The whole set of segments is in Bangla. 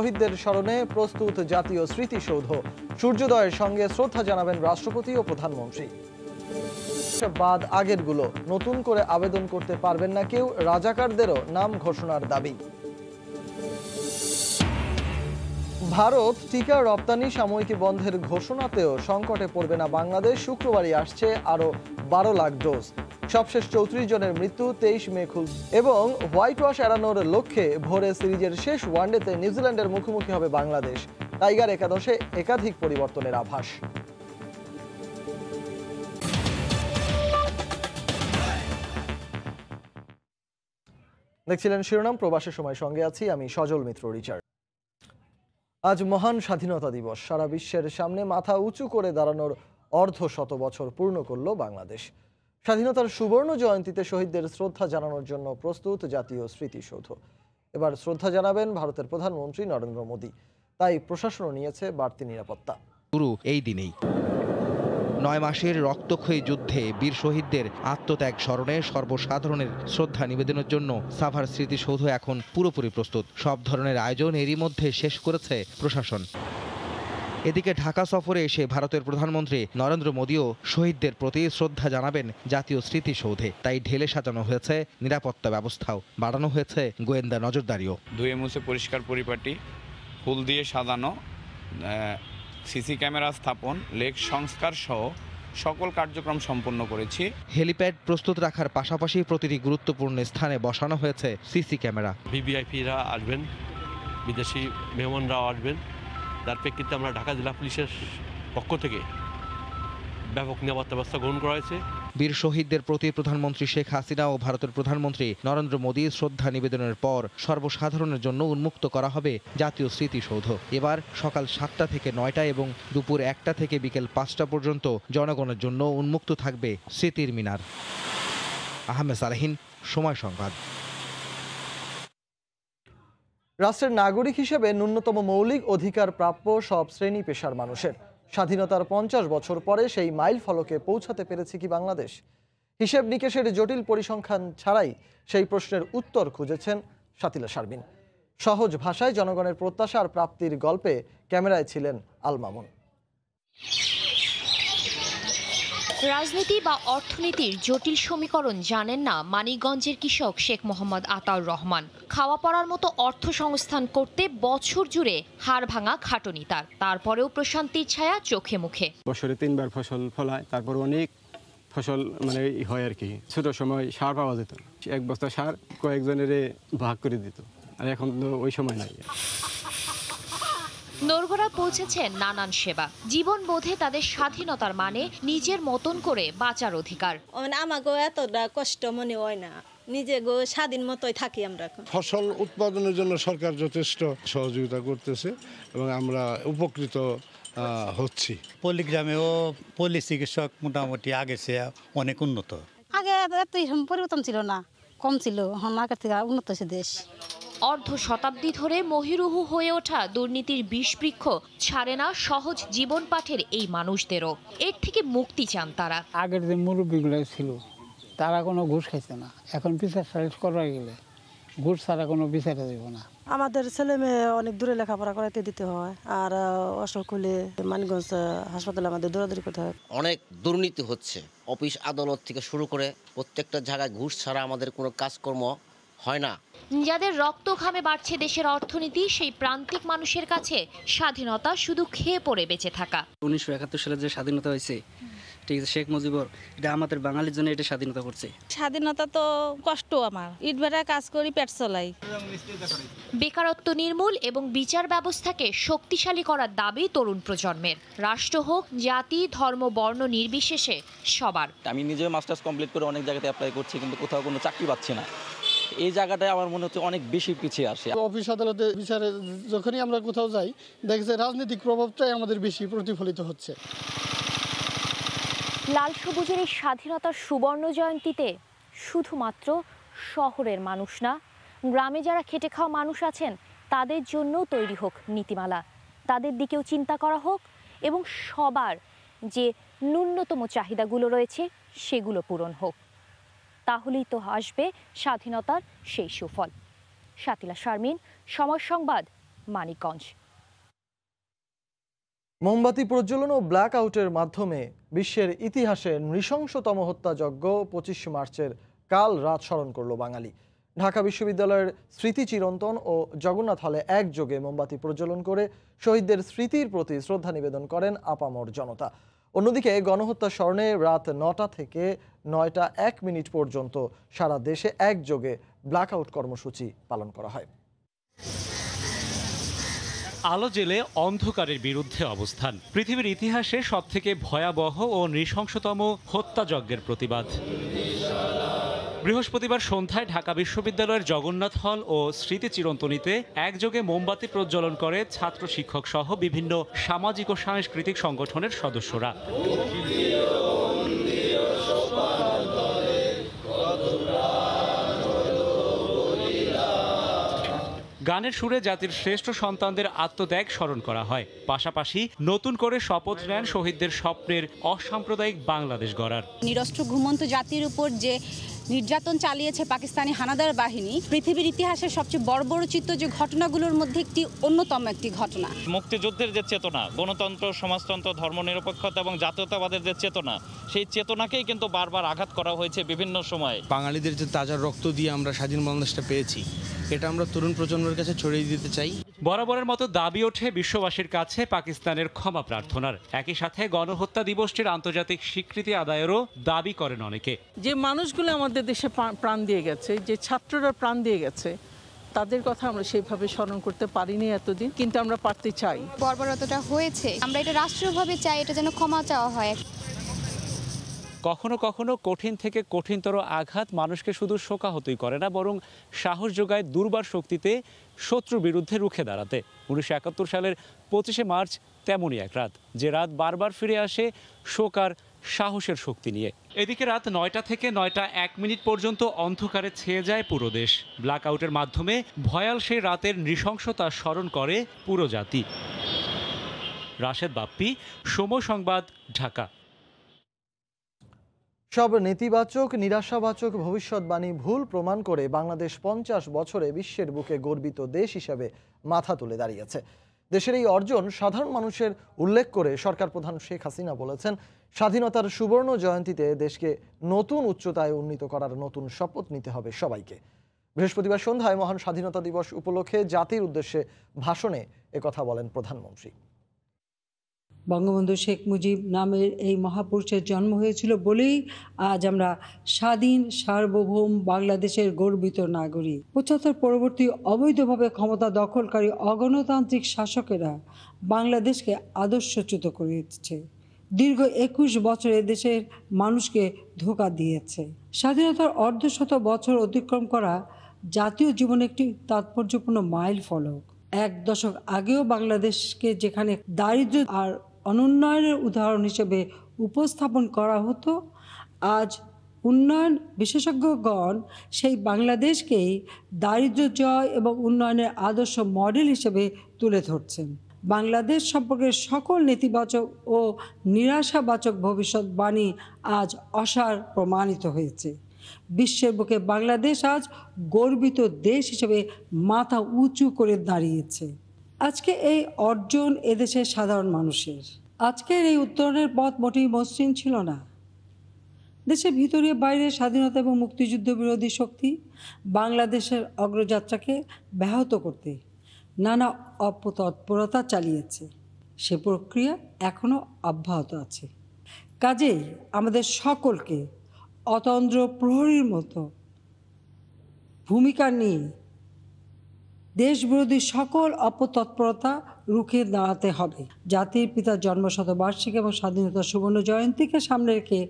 শহীদদের স্মরণে প্রস্তুত জাতীয় স্মৃতিসৌধ। সূর্যোদয়ের সঙ্গে শ্রদ্ধা জানাবেন রাষ্ট্রপতি ও প্রধানমন্ত্রী। বাদ আগেরগুলো নতুন করে আবেদন করতে পারবেন না কেউ, রাজাকারদেরও নাম ঘোষণার দাবি। ভারত টিকা রপ্তানি সাময়িক বন্ধের ঘোষণাতেও সংকটে পড়বে না বাংলাদেশ। শুক্রবারই আসছে আরো 12 লাখ ডোজ। সবশেষ 34 জনের মৃত্যু 23 মে এবং হোয়াইট ওয়াশ এড়ানোর লক্ষ্যে ভোরে সিরিজের শেষ ওয়ানডেতে নিউজিল্যান্ডের মুখোমুখি হবে বাংলাদেশ। টাইগার একাদশে একাধিক পরিবর্তনের আভাস। দেখছিলেন শিরোনাম, প্রবাসের সময়, সঙ্গে আছি আমি সজল মিত্র রিচার্ড। আজ মহান স্বাধীনতা দিবস। সারা বিশ্বের সামনে মাথা উঁচু করে দাঁড়ানোর অর্ধশত বছর পূর্ণ করল বাংলাদেশ। স্বাধীনতার সুবর্ণ জয়ন্তীতে শহীদদের শ্রদ্ধা জানানোর জন্য প্রস্তুত জাতীয় স্মৃতিসৌধ। এবার শ্রদ্ধা জানাবেন ভারতের প্রধানমন্ত্রী নরেন্দ্র মোদী। তাই প্রশাসনও নিয়েছে বাড়তি নিরাপত্তা। শুরু এই দিনেই 9 মাসের রক্তক্ষয়ী যুদ্ধে বীর শহীদদের আত্মত্যাগ স্মরণে সর্বসাধারণের শ্রদ্ধা নিবেদনের জন্য সাভার স্মৃতিসৌধ এখন পুরোপুরি প্রস্তুত। সব ধরনের আয়োজন এরই মধ্যে শেষ করেছে প্রশাসন। এদিকে ঢাকা সফরে এসে ভারতের প্রধানমন্ত্রী নরেন্দ্র মোদীও শহীদদের প্রতি শ্রদ্ধা জানাবেন জাতীয় স্মৃতিসৌধে। তাই ঢেলে সাজানো হয়েছে নিরাপত্তা ব্যবস্থাও, বাড়ানো হয়েছে গোয়েন্দা নজরদারিও। ধুয়ে মুছে পরিষ্কার পরিপাটি, ফুল দিয়ে সাজানো, সিসি ক্যামেরা স্থাপন, লেক সংস্কার সহ সকল কার্যক্রম সম্পন্ন করেছি। হেলিপ্যাড প্রস্তুত রাখার পাশাপাশি প্রতিটি গুরুত্বপূর্ণ স্থানে বসানো হয়েছে সিসি ক্যামেরা। ভিভিআইপিরা আসবেন, বিদেশি মেহমানরাও আসবেন, যার প্রেক্ষিতে আমরা ঢাকা জেলা পুলিশের পক্ষ থেকে ব্যাপক নিরাপত্তা ব্যবস্থা গ্রহণ করা হয়েছে। বীর শহীদদের প্রতি প্রধানমন্ত্রী শেখ হাসিনা ও ভারতের প্রধানমন্ত্রী নরেন্দ্র মোদী শ্রদ্ধা নিবেদনের পর সর্বসাধারণের জন্য উন্মুক্ত করা হবে জাতীয় স্মৃতিসৌধ। এবার সকাল 7টা থেকে 9টা এবং দুপুর 1টা থেকে বিকেল 5টা পর্যন্ত জনগণের জন্য উন্মুক্ত থাকবে স্মৃতির মিনার। আহমেদ সালেহিন, সময় সংবাদ। রাষ্ট্রের নাগরিক হিসেবে ন্যূনতম মৌলিক অধিকার প্রাপ্য সব শ্রেণী পেশার মানুষের। স্বাধীনতার 50 বছর পরে সেই মাইল ফলকে পৌঁছাতে পেরেছে কি বাংলাদেশ? হিসেব নিকেশের জটিল পরিসংখ্যান ছাড়াই সেই প্রশ্নের উত্তর খুঁজেছেন শাতিলা শারমিন। সহজ ভাষায় জনগণের প্রত্যাশা আর প্রাপ্তির গল্পে ক্যামেরায় ছিলেন আল মামুন। রাজনীতি বা অর্থনীতির জটিল সমীকরণ জানেন না মানিকগঞ্জের কৃষক শেখ মোহাম্মদ আতাউর রহমান। খাওয়া পড়ার মতো অর্থ সংস্থান করতে বছর জুড়ে হাড় ভাঙা খাটুনি তার। তারপরেও প্রশান্তির ছায়া চোখে মুখে। বছরে 3বার ফসল ফলায়, তারপর অনেক ফসল হয় আর কি। ছোট সময় সার পাওয়া যেত, 1 বস্তা সার কয়েকজনের ভাগ করে দিত, আর এখন তো ওই সময় নাই। নরগড়া পৌঁছেছেন নানান সেবা। জীবন বোধে তাদের স্বাধীনতার মানে নিজের মতন করে বাঁচার অধিকার। আমাকে এতটা কষ্ট মনে হয় না, নিজে স্বাধীন মতোই থাকি আমরা। ফসল উৎপাদনের জন্য সরকার যথেষ্ট সহযোগিতা করতেছে এবং আমরা উপকৃত হচ্ছি। পল্লীগ্রামেও পল্লী চিকিৎসক মোটামুটি আগে চেয়ে অনেক উন্নত। আগে এত পরিবর্তন ছিল না, কম ছিল, আগের থেকে উন্নত হয়েছে দেশ। অর্ধ শতাব্দী ধরে মহিরুহু হয়ে ওঠা দুর্নীতির বিষবৃক্ষ ছাড়ে না সহজ জীবন পাঠের এই মানুষদেরও। এর থেকে মুক্তি চান তারা। আগের যে মুরব্বীগুলো ছিল তারা কোনো ঘুষ খাইছে না, এখন বিচার সালিশ করা গেলে ঘুষ ছাড়া কোনো বিচারে দেব না। আমাদের ছেলে মেয়ে অনেক দূরে লেখাপড়া করাতে দিতে হয়, আর অসুখ হলে মানিকগঞ্জ হাসপাতালে আমাদের দৌড়াদৌড়ি করতে হয়। অনেক দুর্নীতি হচ্ছে, অফিস আদালত থেকে শুরু করে প্রত্যেকটা জায়গায় ঘুষ ছাড়া আমাদের কোনো কাজকর্ম হয় না। যাদের রক্ত ঘামে বাড়ছে দেশের অর্থনীতি, সেই প্রান্তিক মানুষের কাছে স্বাধীনতা শুধু খেয়ে পড়ে বেঁচে থাকা। 1971 সালে যে স্বাধীনতা হয়েছে, ঠিক আছে, শেখ মুজিবর এটা আমাদের বাঙালির জন্য এটা স্বাধীনতা করছে। স্বাধীনতা তো কষ্ট, আমার ইট ভাটা কাজ করি, পেট চলাই। বেকারত্ব নির্মূল এবং বিচার ব্যবস্থাকে শক্তিশালী করার দাবি তরুণ প্রজন্মের। রাষ্ট্র হোক, জাতি, ধর্ম, বর্ণ নির্বিশেষে সবার। আমি নিজেও মাস্টার্স কমপ্লিট করে অনেক জায়গাতে অ্যাপ্লাই করছি, কিন্তু কোথাও কোনো চাকরি পাচ্ছি না। এই জায়গাটায় আমার মনে হচ্ছে অনেক বেশি পিছিয়ে আসে। অফিস আদালতে বিচারে যখনই আমরা কোথাও যাই, দেখছি রাজনৈতিক প্রভাবটাই আমাদের বেশি প্রতিফলিত হচ্ছে। লাল সবুজের এই স্বাধীনতার সুবর্ণ জয়ন্তীতে শুধুমাত্র শহরের মানুষ না, গ্রামে যারা খেটে খাওয়া মানুষ আছেন তাদের জন্য তৈরি হোক নীতিমালা, তাদের দিকেও চিন্তা করা হোক এবং সবার যে ন্যূনতম চাহিদাগুলো রয়েছে সেগুলো পূরণ হোক। তাহলেই তো আসবে স্বাধীনতার সেই সুফল। শাতিলা শারমিন, সময় সংবাদ, মানিকগঞ্জ। মোমবাতি প্রজ্বলন ও ব্ল্যাক আউটের মাধ্যমে বিশ্বের ইতিহাসে নৃশংসতম হত্যাযজ্ঞ 25 মার্চের কাল রাত স্মরণ করল বাঙালি। ঢাকা বিশ্ববিদ্যালয়ের স্মৃতি চিরন্তন ও জগন্নাথ হলে একযোগে মোমবাতি প্রজ্বলন করে শহীদদের স্মৃতির প্রতি শ্রদ্ধা নিবেদন করেন আপামর জনতা। অন্যদিকে গণহত্যা স্মরণে রাত 9টা থেকে 9টা 1 মিনিট পর্যন্ত সারা দেশে একযোগে ব্ল্যাক আউট কর্মসূচি পালন করা হয়। আলো জেলে অন্ধকারের বিরুদ্ধে অবস্থান, পৃথিবীর ইতিহাসে সবথেকে ভয়াবহ ও নৃশংসতম হত্যাযজ্ঞের প্রতিবাদ। বৃহস্পতিবার সন্ধ্যায় ঢাকা বিশ্ববিদ্যালয়ের জগন্নাথ হল ও স্মৃতি চিরন্তনীতে একযোগে মোমবাতি প্রজ্বলন করে ছাত্র শিক্ষক সহ বিভিন্ন সামাজিক ও সাংস্কৃতিক সংগঠনের সদস্যরা। গানের সুরে জাতির শ্রেষ্ঠ সন্তানদের আত্মত্যাগ স্মরণ করা হয়, পাশাপাশি নতুন করে শপথ নেন শহীদদের স্বপ্নের অসাম্প্রদায়িক বাংলাদেশ গড়ার। নিরস্ত্র ঘুমন্ত জাতির উপর যে নির্যাতন চালিয়েছে পাকিস্তানি হানাদার বাহিনী, পৃথিবীর ইতিহাসের সবচেয়ে বর্বরচিত যে ঘটনাগুলোর মধ্যে একটি অন্যতম একটি ঘটনা। মুক্তিযুদ্ধের যে চেতনা, গণতন্ত্র, সমাজতন্ত্র, ধর্মনিরপেক্ষতা এবং জাতীয়তাবাদের যে চেতনা, সেই চেতনাকেই কিন্তু বারবার আঘাত করা হয়েছে বিভিন্ন সময়ে। বাঙালিদের যে তাজা রক্ত দিয়ে আমরা স্বাধীন বাংলাদেশটা পেয়েছি, এটা আমরা তরুণ প্রজন্মের কাছে ছড়িয়ে দিতে চাই। বরাবরের মতো দাবি ওঠে বিশ্ববাসীর কাছে পাকিস্তানের ক্ষমা প্রার্থনার। একই সাথে গণহত্যা দিবসটির আন্তর্জাতিক স্বীকৃতি আদায়েরও দাবি করেন অনেকে। যে মানুষগুলো আমাদের দেশে প্রাণ দিয়ে গেছে, যে ছাত্ররা প্রাণ দিয়ে গেছে, তাদের কথা আমরা সেইভাবে স্মরণ করতে পারিনি এতদিন, কিন্তু আমরা পারতে চাই। বর্বরতাটা হয়েছে, আমরা এটা রাষ্ট্রীয়ভাবে চাই, এটা যেন ক্ষমা চাওয়া হয়। কখনো কখনো কঠিন থেকে কঠিনতর আঘাত মানুষকে শুধু শোকাহতই করে না, বরং সাহস যোগায় দুর্বার শক্তিতে শত্রুর বিরুদ্ধে রুখে দাঁড়াতে। 1971 সালের 25 মার্চ তেমনই এক রাত, যে রাত বারবার ফিরে আসে শোক আর সাহসের শক্তি নিয়ে। এদিকে রাত 9টা থেকে 9টা 1 মিনিট পর্যন্ত অন্ধকারে ছেয়ে যায় পুরো দেশ। ব্ল্যাক আউটের মাধ্যমে ভয়াল সেই রাতের নৃশংসতা স্মরণ করে পুরো জাতি। রাশেদ বাপ্পি, সময় সংবাদ, ঢাকা। সব নেতিবাচক নিরাশাবাচক ভবিষ্যৎবাণী ভুল প্রমাণ করে বাংলাদেশ 50 বছরে বিশ্বের বুকে গর্বিত দেশ হিসেবে মাথা তুলে দাঁড়িয়েছে। দেশের এই অর্জন সাধারণ মানুষের উল্লেখ করে সরকার প্রধান শেখ হাসিনা বলেছেন, স্বাধীনতার সুবর্ণ জয়ন্তীতে দেশকে নতুন উচ্চতায় উন্নীত করার নতুন শপথ নিতে হবে সবাইকে। বৃহস্পতিবার সন্ধ্যায় মহান স্বাধীনতা দিবস উপলক্ষে জাতির উদ্দেশ্যে ভাষণে একথা বলেন প্রধানমন্ত্রী। বঙ্গবন্ধু শেখ মুজিব নামের এই মহাপুরুষের জন্ম হয়েছিল বলেই আজ আমরা স্বাধীন সার্বভৌম বাংলাদেশের গর্বিত নাগরিক। 75 পরবর্তী অবৈধভাবে ক্ষমতা দখলকারী অগণতান্ত্রিক শাসকেরা বাংলাদেশকে আদর্শচ্যুত করেছে। দীর্ঘ 21 বছরে দেশের মানুষকে ধোঁকা দিয়েছে। স্বাধীনতার অর্ধশত বছর অতিক্রম করা জাতীয় জীবনে একটি তাৎপর্যপূর্ণ মাইল ফলক। 1 দশক আগেও বাংলাদেশকে যেখানে দারিদ্র্য আর অনুন্নয়নের উদাহরণ হিসেবে উপস্থাপন করা হতো, আজ উন্নয়ন বিশেষজ্ঞগণ সেই বাংলাদেশকেই দারিদ্র্য জয় এবং উন্নয়নের আদর্শ মডেল হিসেবে তুলে ধরছেন। বাংলাদেশ সম্পর্কে সকল নেতিবাচক ও নিরাশাবাচক ভবিষ্যৎবাণী আজ অসার প্রমাণিত হয়েছে। বিশ্বের বুকে বাংলাদেশ আজ গর্বিত দেশ হিসেবে মাথা উঁচু করে দাঁড়িয়েছে। আজকে এই অর্জন এদেশের সাধারণ মানুষের। আজকের এই উত্তরণের পথ মোটেই মসৃণ ছিল না। দেশের ভিতরে বাইরে স্বাধীনতা এবং মুক্তিযুদ্ধ বিরোধী শক্তি বাংলাদেশের অগ্রযাত্রাকে ব্যাহত করতে নানা অপতৎপরতা চালিয়েছে। সে প্রক্রিয়া এখনও অব্যাহত আছে। কাজেই আমাদের সকলকে অতন্দ্র প্রহরীর মতো ভূমিকা নিয়ে দেশবিরোধী সকল অপতৎপরতা রুখে দাঁড়াতে হবে। জাতির পিতার জন্মশতবার্ষিকী এবং স্বাধীনতা সুবর্ণ জয়ন্তীকে সামনে রেখে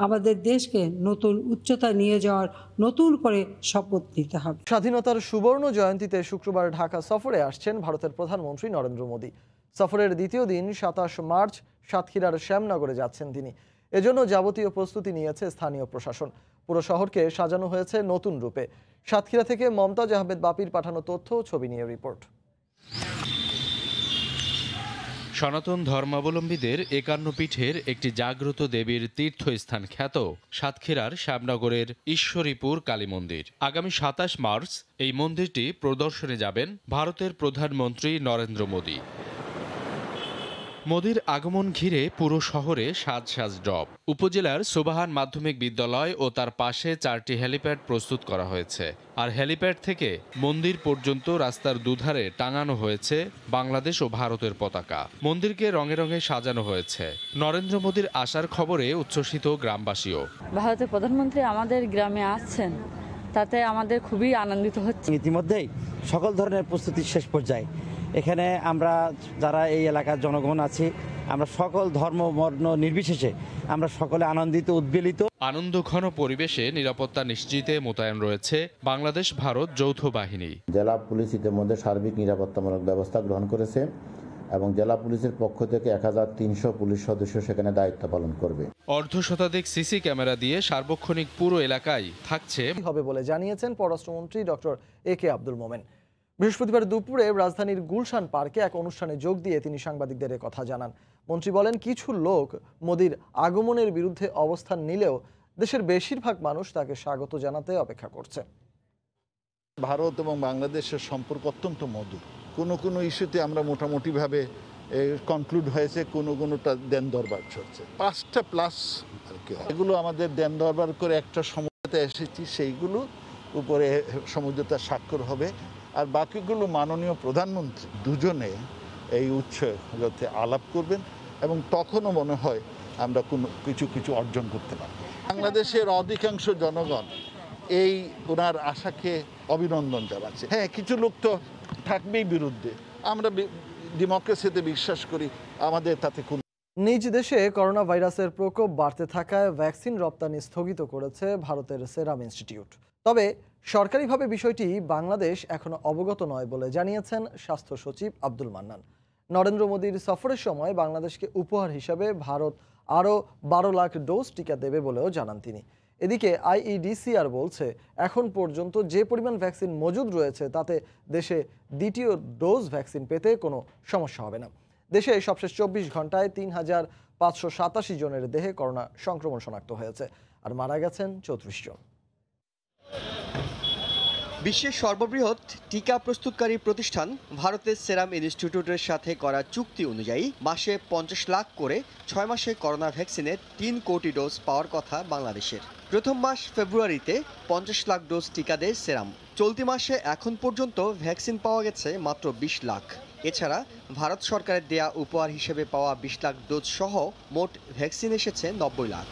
আমাদের দেশকে নতুন উচ্চতায় নিয়ে যাওয়ার নতুন করে শপথ নিতে হবে। স্বাধীনতার সুবর্ণ জয়ন্তীতে শুক্রবার ঢাকা সফরে আসছেন ভারতের প্রধানমন্ত্রী নরেন্দ্র মোদী। সফরের দ্বিতীয় দিন 27 মার্চ সাতক্ষীরার শ্যামনগরে যাচ্ছেন তিনি। এজন্য যাবতীয় প্রস্তুতি নিয়েছে স্থানীয় প্রশাসন। পুরো শহরকে সাজানো হয়েছে নতুন রূপে। সাতক্ষীরা থেকে মমতাজ আহমেদ বাপির পাঠানো তথ্য ও ছবি নিয়ে রিপোর্ট। সনাতন ধর্মাবলম্বীদের ৫১ পীঠের একটি জাগ্রত দেবীর তীর্থস্থান খ্যাত সাতক্ষীরার শ্যামনগরের ঈশ্বরীপুর কালী মন্দির। আগামী ২৭ মার্চ এই মন্দিরটি প্রদর্শনে যাবেন ভারতের প্রধানমন্ত্রী নরেন্দ্র মোদী। মোদির আগমন ঘিরে পুরো শহরে সাজ ডব। উপজেলার সোবাহান মাধ্যমিক বিদ্যালয় ও তার পাশে ৪টি হেলিপ্যাড প্রস্তুত করা হয়েছে। আর হেলিপ্যাড থেকে মন্দির পর্যন্ত রাস্তার দুধারে টাঙানো হয়েছে বাংলাদেশ ও ভারতের পতাকা। মন্দিরকে রঙে রঙে সাজানো হয়েছে। নরেন্দ্র মোদির আসার খবরে উচ্ছ্বসিত গ্রামবাসীও। ভারতের প্রধানমন্ত্রী আমাদের গ্রামে আসছেন, তাতে আমাদের খুবই আনন্দিত হচ্ছে। ইতিমধ্যেই সকল ধরনের প্রস্তুতি শেষ পর্যায়ে। এখানে আমরা যারা এই এলাকার জনগণ আছি, আমরা সকল ধর্ম বর্ণ নির্বিশেষে আমরা সকলে আনন্দিত, উদ্বেলিত। আনন্দঘন পরিবেশে নিরাপত্তা নিশ্চিতে মোতায়েন রয়েছে বাংলাদেশ ভারত যৌথ বাহিনী। জেলা পুলিশ ইতিমধ্যে সার্বিক নিরাপত্তামূলক ব্যবস্থা গ্রহণ করেছে এবং জেলা পুলিশের পক্ষ থেকে ১৩০০ পুলিশ সদস্য সেখানে দায়িত্ব পালন করবে। অর্ধশতাধিক সিসি ক্যামেরা দিয়ে সার্বক্ষণিক পুরো এলাকায় থাকছে হবে বলে জানিয়েছেন পররাষ্ট্রমন্ত্রী ডক্টর AK আব্দুল মোমেন। বৃহস্পতিবার দুপুরে রাজধানীর গুলশান পার্কে এক অনুষ্ঠানে যোগ দিয়ে তিনি সাংবাদিকদের কথা জানান। মন্ত্রী বলেন, কিছু লোক মোদির আগমনের বিরুদ্ধে অবস্থান নিলেও দেশের বেশিরভাগ মানুষ তাকে স্বাগত জানাতে অপেক্ষা করছে। ভারত এবং বাংলাদেশের সম্পর্ক অত্যন্ত মধুর। কোনো ইস্যুতে আমরা মোটামুটিভাবে কনক্লুড হয়েছে, কোনোটা দেন দরবার চলছে। 5টা প্লাস আর কি, এগুলো আমাদের দেন দরবার করে একটা সমঝোতা এসেছি, সেইগুলো উপরে সমঝোতা স্বাক্ষর হবে। আর বাকিগুলো মাননীয় প্রধানমন্ত্রী দুজনে এই উৎসবে আলাপ করবেন এবং তখনও মনে হয় আমরা কিছু অর্জন করতে পারব। বাংলাদেশের অধিকাংশ জনগণ এই ওনার আশাকে অভিনন্দন জানাচ্ছে। হ্যাঁ, কিছু লোক তো থাকবেই বিরুদ্ধে। আমরা ডেমোক্রেসিতে বিশ্বাস করি, আমাদের তাতে কোন। নিজ দেশে করোনা ভাইরাসের প্রকোপ বাড়তে থাকায় ভ্যাকসিন রপ্তানি স্থগিত করেছে ভারতের সেরাম ইনস্টিটিউট। তবে সরকারিভাবে বিষয়টি বাংলাদেশ এখনো অবগত নয় বলে জানিয়েছেন স্বাস্থ্য সচিব আব্দুল মান্নান। নরেন্দ্র মোদীর সফরের সময় বাংলাদেশকে উপহার হিসাবে ভারত আরও ১২ লাখ ডোজ টিকা দেবে বলেও জানান তিনি। এদিকে IEDCR বলছে, এখন পর্যন্ত যে পরিমাণ ভ্যাকসিন মজুদ রয়েছে তাতে দেশে দ্বিতীয় ডোজ ভ্যাকসিন পেতে কোনো সমস্যা হবে না। দেশে সবশেষ ২৪ ঘন্টায় ৩,৫৮৭ জনের দেহে করোনা সংক্রমণ শনাক্ত হয়েছে, আর মারা গেছেন ৩৪ জন। বিশ্বের সর্ববৃহৎ টিকা প্রস্তুতকারী প্রতিষ্ঠান ভারতের সেরাম ইনস্টিটিউটের সাথে করা চুক্তি অনুযায়ী মাসে ৫০ লাখ করে ৬ মাসে করোনা ভ্যাকসিনের ৩ কোটি ডোজ পাওয়ার কথা বাংলাদেশের। প্রথম মাস ফেব্রুয়ারিতে ৫০ লাখ ডোজ টিকা দেয় সেরাম। চলতি মাসে এখন পর্যন্ত ভ্যাকসিন পাওয়া গেছে মাত্র ২০ লাখ। এছাড়া ভারত সরকারের দেয়া উপহার হিসেবে পাওয়া ২০ লাখ ডোজ সহ মোট ভ্যাকসিন এসেছে ৯০ লাখ।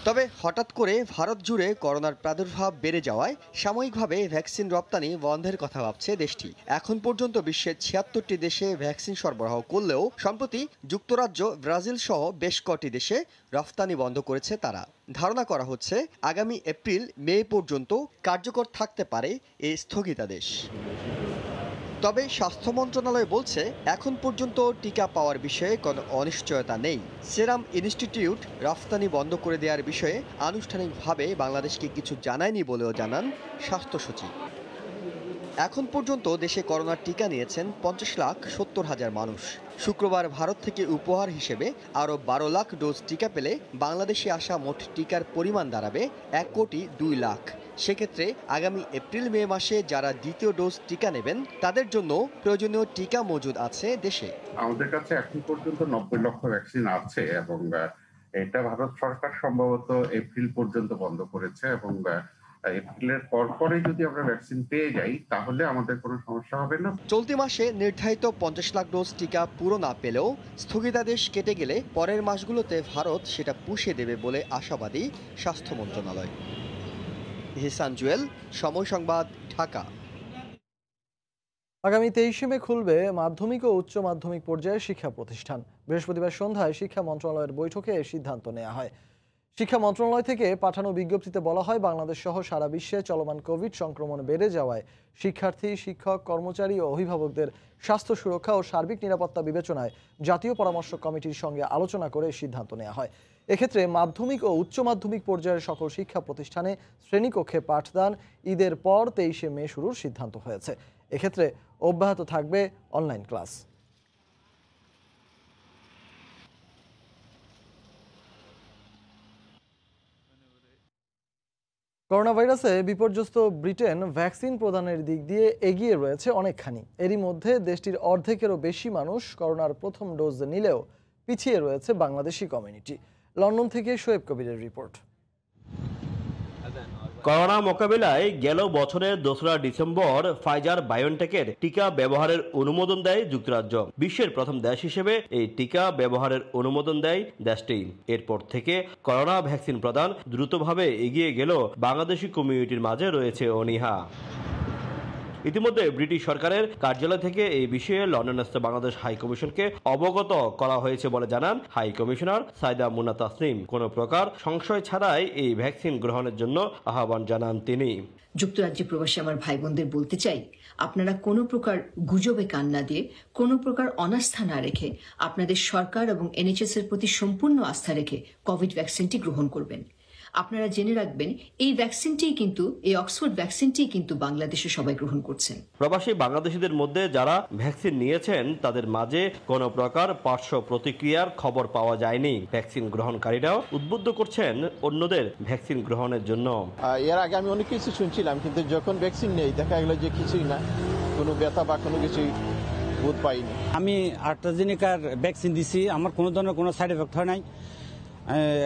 তবে হঠাৎ করে ভারত জুড়ে করোনার প্রাদুর্ভাব বেড়ে যাওয়ায় সাময়িকভাবে ভ্যাকসিন রপ্তানি বন্ধের কথা ভাবছে দেশটি। এখন পর্যন্ত বিশ্বের ৭৬টি দেশে ভ্যাকসিন সরবরাহ করলেও সম্প্রতি যুক্তরাজ্য, ব্রাজিল সহ বেশ কটি দেশে রফতানি বন্ধ করেছে তারা। ধারণা করা হচ্ছে আগামী এপ্রিল-মে পর্যন্ত কার্যকর থাকতে পারে এই স্থগিতাদেশ। তবে স্বাস্থ্য মন্ত্রণালয় বলছে, এখন পর্যন্ত টিকা পাওয়ার বিষয়ে কোনো অনিশ্চয়তা নেই। সেরাম ইনস্টিটিউট রফতানি বন্ধ করে দেওয়ার বিষয়ে আনুষ্ঠানিকভাবে বাংলাদেশকে কিছু জানায়নি বলেও জানান স্বাস্থ্য সচিব। এখন পর্যন্ত দেশে করোনার টিকা নিয়েছেন ৫০,৭০,০০০ মানুষ। শুক্রবার ভারত থেকে উপহার হিসেবে আরও ১২ লাখ ডোজ টিকা পেলে বাংলাদেশে আসা মোট টিকার পরিমাণ দাঁড়াবে ১,২,০০,০০,০০০। সেক্ষেত্রে আগামী এপ্রিল-মে মাসে যারা দ্বিতীয় ডোজ টিকা নেবেন তাদের জন্য প্রয়োজনীয় টিকা মজুদ আছে দেশে। আমাদের কাছে এখন পর্যন্ত ৯০ লক্ষ ভ্যাকসিন আছে এবং এটা ভারত সরকার সম্ভবত এপ্রিল পর্যন্ত বন্ধ করেছে এবং এপ্রিলের পরপরই যদি আমরা ভ্যাকসিন পেয়ে যাই তাহলে আমাদের কোনো সমস্যা হবে না। চলতি মাসে নির্ধারিত ৫০ লাখ ডোজ টিকা পুরো না পেলেও স্থগিতাদেশ কেটে গেলে পরের মাসগুলোতে ভারত সেটা পুষিয়ে দেবে বলে আশাবাদী স্বাস্থ্য মন্ত্রণালয়। হিসান জুয়েল, সময় সংবাদ, ঢাকা। আগামী ২৩ মে খুলবে মাধ্যমিক ও উচ্চ মাধ্যমিক পর্যায়ের শিক্ষা প্রতিষ্ঠান। বৃহস্পতিবার সন্ধ্যায় শিক্ষা মন্ত্রণালয়ের বৈঠকে এই সিদ্ধান্ত নেওয়া হয়। শিক্ষা মন্ত্রণালয় থেকে পাঠানো বিজ্ঞপ্তিতে বলা হয়, বাংলাদেশ সহ সারা বিশ্বে চলমান কোভিড সংক্রমণ বেড়ে যাওয়ায় শিক্ষার্থী, শিক্ষক, কর্মচারী ও অভিভাবকদের স্বাস্থ্য সুরক্ষা ও সার্বিক নিরাপত্তা বিবেচনায় জাতীয় পরামর্শ কমিটির সঙ্গে আলোচনা করে সিদ্ধান্ত নেওয়া হয়। এক্ষেত্রে মাধ্যমিক ও উচ্চ মাধ্যমিক পর্যায়ের সকল শিক্ষা প্রতিষ্ঠানে শ্রেণীকক্ষে পাঠদান ঈদের পর ২৩ মে শুরুর সিদ্ধান্ত হয়েছে। এক্ষেত্রে অব্যাহত থাকবে অনলাইন ক্লাস। করোনা ভাইরাসে বিপর্যস্ত ব্রিটেন ভ্যাকসিন প্রদানের দিক দিয়ে এগিয়ে রয়েছে অনেকখানি। এরই মধ্যে দেশটির অর্ধেকেরও বেশি মানুষ করোনার প্রথম ডোজ নিলেও পিছিয়ে রয়েছে বাংলাদেশি কমিউনিটি। লন্ডন থেকে শোয়েব কবিরের রিপোর্ট। করোনা মোকাবিলায় গেল বছরের 2রা ডিসেম্বর ফাইজার বায়োনটেকের টিকা ব্যবহারের অনুমোদন দেয় যুক্তরাজ্য। বিশ্বের প্রথম দেশ হিসেবে এই টিকা ব্যবহারের অনুমোদন দেয় দেশটি। এরপর থেকে করোনা ভ্যাকসিন প্রদান দ্রুতভাবে এগিয়ে গেলেও বাংলাদেশি কমিউনিটির মাঝে রয়েছে অনীহা। ইতিমধ্যে ব্রিটিশ সরকারের কার্যালয় থেকে এই বিষয়ে লন্ডনস্থ বাংলাদেশ হাই কমিশনকে অবগত করা হয়েছে বলে জানান হাই কমিশনার সাইদা মুনা তাসনিম। কোনো প্রকার সংশয় ছাড়াই এই ভ্যাকসিন গ্রহণের জন্য আহ্বান জানান তিনি। যুক্তরাজ্যে প্রবাসী আমার ভাই বোনদের বলতে চাই, আপনারা কোনো প্রকার গুজবে কান না দিয়ে, কোনো প্রকার অনাস্থা না রেখে আপনাদের সরকার এবং NHS এর প্রতি সম্পূর্ণ আস্থা রেখে কোভিড ভ্যাকসিনটি গ্রহণ করবেন। আপনারা জেনে রাখবেন, এই অক্সফোর্ড ভ্যাকসিনটি কিন্তু বাংলাদেশে সবাই গ্রহণ করছেন। প্রবাসী বাংলাদেশিদের মধ্যে যারা ভ্যাকসিন নিয়েছেন তাদের মাঝে কোনো প্রকার পার্শ্ব প্রতিক্রিয়ার খবর পাওয়া যায়নি। ভ্যাকসিন গ্রহণকারীরাও উদ্বুদ্ধ করছেন অন্যদের ভ্যাকসিন গ্রহণের জন্য। এর আগে আমি অনেক কিছু শুনছিলাম, কিন্তু যখন ভ্যাকসিন নেই দেখা গেল যে কিছুই না, কোনো ব্যথা বা কোনো কিছুই বোধ পাইনি। আমি অ্যাস্ট্রাজেনেকার ভ্যাকসিন দিছি, আমার কোনো ধরনের কোনো সাইড এফেক্ট হয় নাই,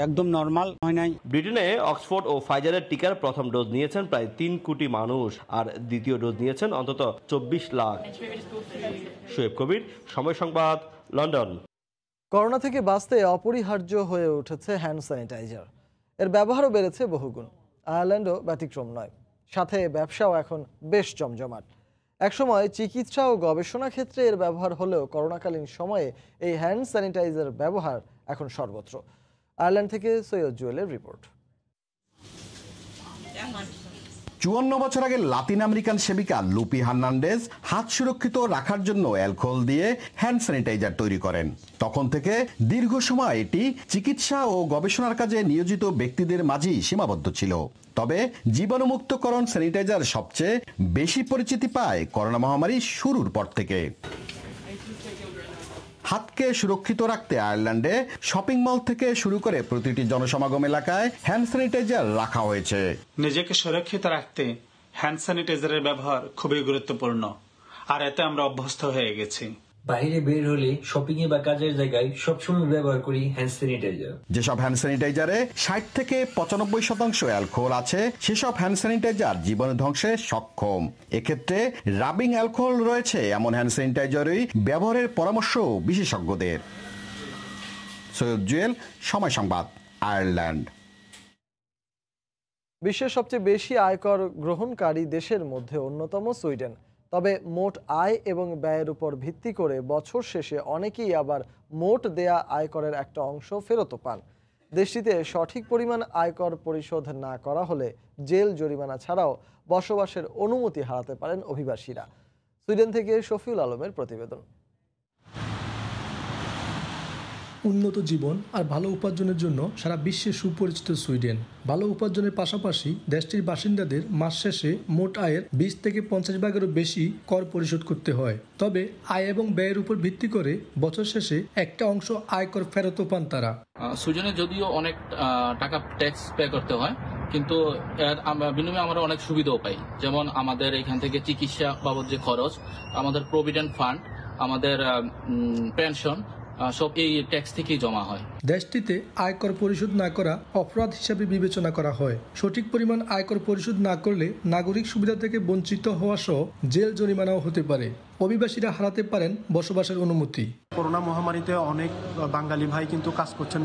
একদম নরমাল হয় নাই। ব্রিটেনে অক্সফোর্ড ও ফাইজারের টিকার প্রথম ডোজ নিয়েছেন প্রায় 3 কোটি মানুষ, আর দ্বিতীয় ডোজ নিয়েছেন অন্তত 24 লাখ। শোয়েব কবির, সময় সংবাদ, লন্ডন। করোনা থেকে বাঁচতে অপরিহার্য হয়ে উঠেছে হ্যান্ড স্যানিটাইজার। এর ব্যবহারও বেড়েছে বহুগুণ। আয়ারল্যান্ডও ব্যতিক্রম নয়। সাথে ব্যবসাও এখন বেশ জমজমাট। একসময় চিকিৎসা ও গবেষণা ক্ষেত্রে এর ব্যবহার হলেও করোনাকালীন সময়ে এই হ্যান্ড স্যানিটাইজার ব্যবহার এখন সর্বত্র। আয়ারল্যান্ড থেকে সৈয়দ জুয়েলের রিপোর্ট। 54 বছর আগে লাতিন আমেরিকান সেবিকা লুপি হার্নান্ডেজ হাত সুরক্ষিত রাখার জন্য অ্যালকোহল দিয়ে হ্যান্ড স্যানিটাইজার তৈরি করেন। তখন থেকে দীর্ঘ সময় এটি চিকিৎসা ও গবেষণার কাজে নিয়োজিত ব্যক্তিদের মাঝেই সীমাবদ্ধ ছিল। তবে জীবাণুমুক্তকরণ স্যানিটাইজার সবচেয়ে বেশি পরিচিতি পায় করোনা মহামারী শুরুর পর থেকে। হাতকে সুরক্ষিত রাখতে আয়ারল্যান্ডে শপিং মল থেকে শুরু করে প্রতিটি জনসমাগম এলাকায় হ্যান্ড স্যানিটাইজার রাখা হয়েছে। নিজেকে সুরক্ষিত রাখতে হ্যান্ড স্যানিটাইজারের ব্যবহার খুবই গুরুত্বপূর্ণ, আর এতে আমরা অভ্যস্ত হয়ে গেছি। বাইরে বের হলে শপিং এ বা কাজের জায়গায় সবসময় ব্যবহার করি হ্যান্ড স্যানিটাইজার। যেসব হ্যান্ড স্যানিটাইজারে 60 থেকে 95% অ্যালকোহল আছে, সেসব হ্যান্ড স্যানিটাইজার জীবাণু ধ্বংসে সক্ষম। এক্ষেত্রে রাবিং অ্যালকোহল রয়েছে এমন হ্যান্ড স্যানিটাইজারই ব্যবহারের পরামর্শ বিশেষজ্ঞদের। সৈয়দ জুয়েল, সময় সংবাদ, আয়ারল্যান্ড। বিশ্বের সবচেয়ে বেশি আয়কর গ্রহণকারী দেশের মধ্যে অন্যতম সুইডেন। তবে মোট আয় এবং ব্যয়ের উপর ভিত্তি করে বছর শেষে অনেকেই আবার মোট দেয়া আয়করের একটা অংশ ফেরত পান। দেশটিতে সঠিক পরিমাণ আয়কর পরিশোধ না করা হলে জেল জরিমানা ছাড়াও বসবাসের অনুমতি হারাতে পারেন অভিবাসীরা। সুইডেন থেকে শফিউল আলমের প্রতিবেদন। উন্নত জীবন আর ভালো উপার্জনের জন্য সারা বিশ্বে সুপরিচিত সুইডেন। ভালো উপার্জনের পাশাপাশি দেশটির বাসিন্দাদের মাস শেষে মোট আয়ের 20 থেকে 50 ভাগেরও বেশি কর পরিশোধ করতে হয়। তবে আয় এবং ব্যয়ের উপর ভিত্তি করে বছর শেষে একটা অংশ আয়কর ফেরতও পান তারা। সুইডেনে যদিও অনেক টাকা ট্যাক্স পে করতে হয়, কিন্তু এর বিনিময়ে আমরা অনেক সুবিধাও পাই। যেমন আমাদের এখান থেকে চিকিৎসা বাবদ যে খরচ, আমাদের প্রভিডেন্ট ফান্ড, আমাদের পেনশন সব এই ট্যাক্স থেকেই জমা হয়। দেশটিতে আয়কর পরিশোধ না করা অপরাধ হিসাবে বিবেচনা করা হয়। সঠিক পরিমাণ আয়কর পরিশোধ না করলে নাগরিক সুবিধা থেকে বঞ্চিত হওয়া সহ জেল জরিমানাও হতে পারে। অভিবাসীরা হারাতে পারেন বসবাসের অনুমতি। করোনা মহামারীতে অনেক বাঙালি ভাই কিন্তু কাজ করছেন,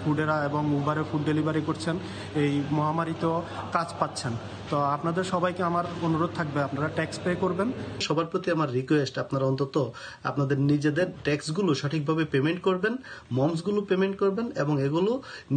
ফুডেরা এবং উবারে ফুড ডেলিভারি করছেন, এই মহামারীতেও কাজ পাচ্ছেন। তো আপনাদের সবাইকে আমার অনুরোধ থাকবে, আপনারা ট্যাক্স পে করবেন। সবার প্রতি আমার রিকোয়েস্ট, আপনারা অন্তত আপনাদের নিজেদের ট্যাক্সগুলো সঠিকভাবে পেমেন্ট করবেন, মমসগুলো পেমেন্ট করবেন, এবং এগুলো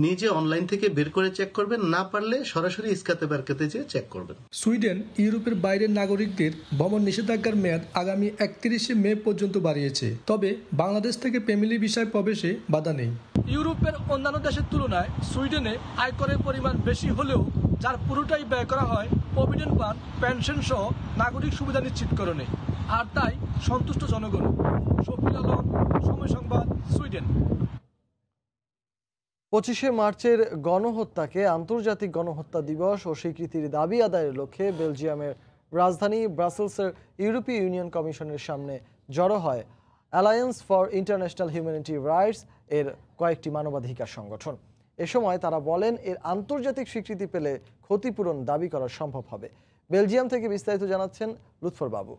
নিজে অনলাইন থেকে বের করে চেক করবেন। না পারলে সরাসরি ইসকাতে বারকাতে যেয়ে চেক করবেন। সুইডেন ইউরোপের বাইরের নাগরিকদের ভ্রমণ নিষেধাজ্ঞার মেয়াদ আগামী 31 মে পর্যন্ত বাড়িয়েছে। তবে বাংলাদেশ থেকে ফ্যামিলি ভিসায় প্রবেশে বাধা নেই। ইউরোপের অন্যান্য দেশের তুলনায় সুইডেনে আয়করের পরিমাণ বেশি হলেও যার পুরোটাই ব্যয় করা হয় প্রভিডেন্ট ফান্ড, পেনশন সহ নাগরিক সুবিধা নিশ্চিতকরণে। আর তাই সন্তুষ্ট জনগণ। শফিউল আলম, সময় সংবাদ, সুইডেন। 25শে মার্চের গণহত্যাকে আন্তর্জাতিক গণহত্যা দিবস ও স্বীকৃতির দাবি আদায়ের লক্ষ্যে বেলজিয়ামের রাজধানী ব্রাসেলসের ইউরোপীয় ইউনিয়ন কমিশনের সামনে জড়ো হয় alliance for international humanity rights এর কয়েকটি মানবাধিকার সংগঠন। এ সময় তারা বলেন, এর আন্তর্জাতিক স্বীকৃতি পেলে ক্ষতিপূরণ দাবি করা সম্ভব হবে। বেলজিয়াম থেকে বিস্তারিত জানাচ্ছেন লুৎফর বাবু।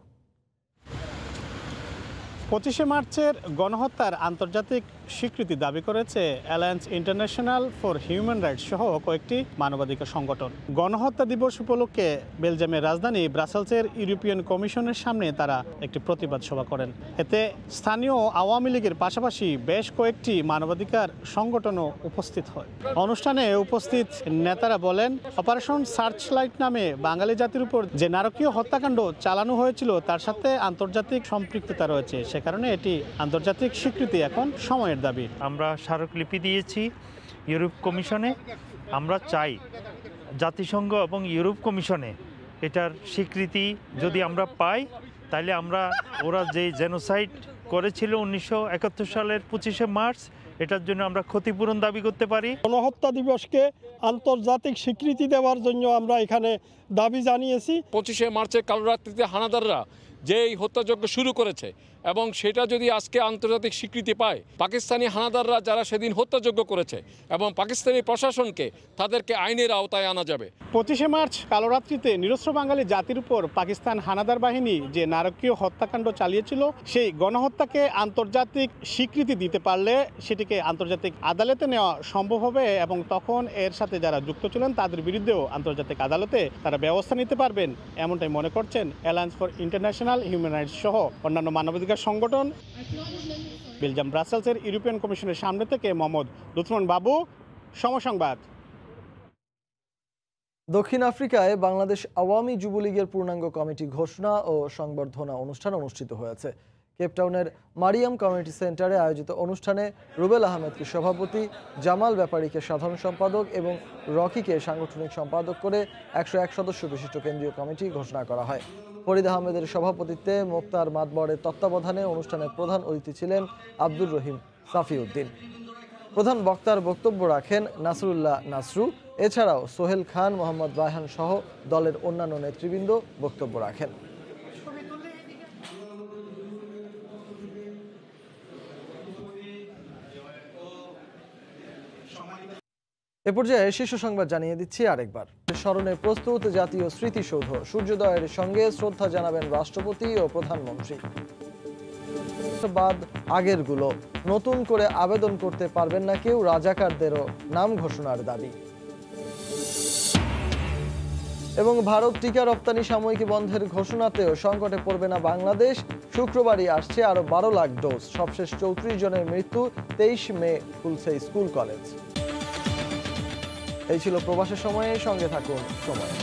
25শে মার্চের গণহত্যার আন্তর্জাতিক স্বীকৃতি দাবি করেছে alliance international for human rights সহ কয়েকটি মানবাধিকার সংগঠন। গণহত্যা দিবস উপলক্ষে বেলজিয়ামের রাজধানী ব্রাসেলসের ইউরোপিয়ান কমিশনের সামনে তারা একটি প্রতিবাদ সভা করেন। এতে স্থানীয় আওয়ামী লীগের পাশাপাশি বেশ কয়েকটি মানবাধিকার সংগঠনও উপস্থিত হয়। অনুষ্ঠানে উপস্থিত নেতারা বলেন, অপারেশন সার্চলাইট নামে বাঙালি জাতির উপর যে নারকীয় হত্যাকাণ্ড চালানো হয়েছিল তার সাথে আন্তর্জাতিক সম্পৃক্ততা রয়েছে, সে কারণে এটি আন্তর্জাতিক স্বীকৃতি এখন সময়ের দাবি। আমরা স্মারকলিপি দিয়েছি ইউরোপ কমিশনে। আমরা চাই জাতিসংঘ এবং ইউরোপ কমিশনে এটার স্বীকৃতি যদি আমরা পাই, তাহলে আমরা ওরা যে জেনোসাইড করেছিল 1971 সালের 25শে মার্চ, এটার জন্য আমরা ক্ষতিপূরণ দাবি করতে পারি। গণহত্যা দিবসকে আন্তর্জাতিক স্বীকৃতি দেওয়ার জন্য আমরা এখানে দাবি জানিয়েছি। 25শে মার্চে কালরাত্রিতে হানাদাররা যেই হত্যাযজ্ঞ শুরু করেছে এবং সেটা যদি আজকে আন্তর্জাতিক স্বীকৃতি পায়, পাকিস্তানি হানাদাররা যারা সেদিন হত্যাযজ্ঞ করেছে এবং পাকিস্তানি প্রশাসনকে তাদেরকে আইনের আওতায় আনা যাবে। 25শে মার্চ কালরাত্রিতে নিরস্ত্র বাঙালি জাতির উপর পাকিস্তান হানাদার বাহিনী যে নারকীয় হত্যাকাণ্ড চালিয়েছিল, সেই গণহত্যাকে আন্তর্জাতিক স্বীকৃতি দিতে পারলে সেটিকে আন্তর্জাতিক আদালতে নেওয়া সম্ভব হবে এবং তখন এর সাথে যারা যুক্ত ছিলেন তাদের বিরুদ্ধেও আন্তর্জাতিক আদালতে তারা ব্যবস্থা নিতে পারবেন, এমনটাই মনে করছেন alliance for international human rights সহ অন্যান্য মানবাধিকার সংগঠন। বেলজিয়াম ব্রাসেলসের ইউরোপিয়ান কমিশনের সামনে থেকে মোহাম্মদ লুৎফর বাবু, সমসংবাদ। দক্ষিণ আফ্রিকায় বাংলাদেশ আওয়ামী যুবলীগের পূর্ণাঙ্গ কমিটি ঘোষণা ও সংবর্ধনা অনুষ্ঠান অনুষ্ঠিত হয়েছে। কেপটাউনের মারিয়াম কমিউনিটি সেন্টারে আয়োজিত অনুষ্ঠানে রুবেল আহমেদকে সভাপতি, জামাল ব্যাপারীকে সাধারণ সম্পাদক এবং রকিকে সাংগঠনিক সম্পাদক করে 101 সদস্য বিশিষ্ট কেন্দ্রীয় কমিটি ঘোষণা করা হয়। ফরিদ আহমেদের সভাপতিত্বে মোক্তার মাতবরের তত্ত্বাবধানে অনুষ্ঠানের প্রধান অতিথি ছিলেন আব্দুর রহিম সাফিউদ্দিন। প্রধান বক্তার বক্তব্য রাখেন নাসরুল্লাহ নাসরু। এছাড়াও সোহেল খান, মোহাম্মদ রায়হান সহ দলের অন্যান্য নেতৃবৃন্দ বক্তব্য রাখেন। এ পর্যায়ে শীর্ষ সংবাদ জানিয়ে দিচ্ছি আরেকবার। স্মরণে প্রস্তুত জাতীয় স্মৃতিসৌধ, সূর্যোদয়ের সঙ্গে শ্রদ্ধা জানাবেন রাষ্ট্রপতি ও প্রধানমন্ত্রী। বাদ আগেরগুলো নতুন করে আবেদন করতে পারবেন না কেউ, রাজাকারদেরও নাম ঘোষণার দাবি। এবং ভারত টিকা রপ্তানি সাময়িকী বন্ধের ঘোষণাতেও সংকটে পড়বে না বাংলাদেশ। শুক্রবারই আসছে আরো 12 লাখ ডোজ। সবশেষ 34 জনের মৃত্যু। 23 মে খুলছে স্কুল কলেজ। এই ছিল প্রবাসের সময়ে, সঙ্গে থাকুন সময়।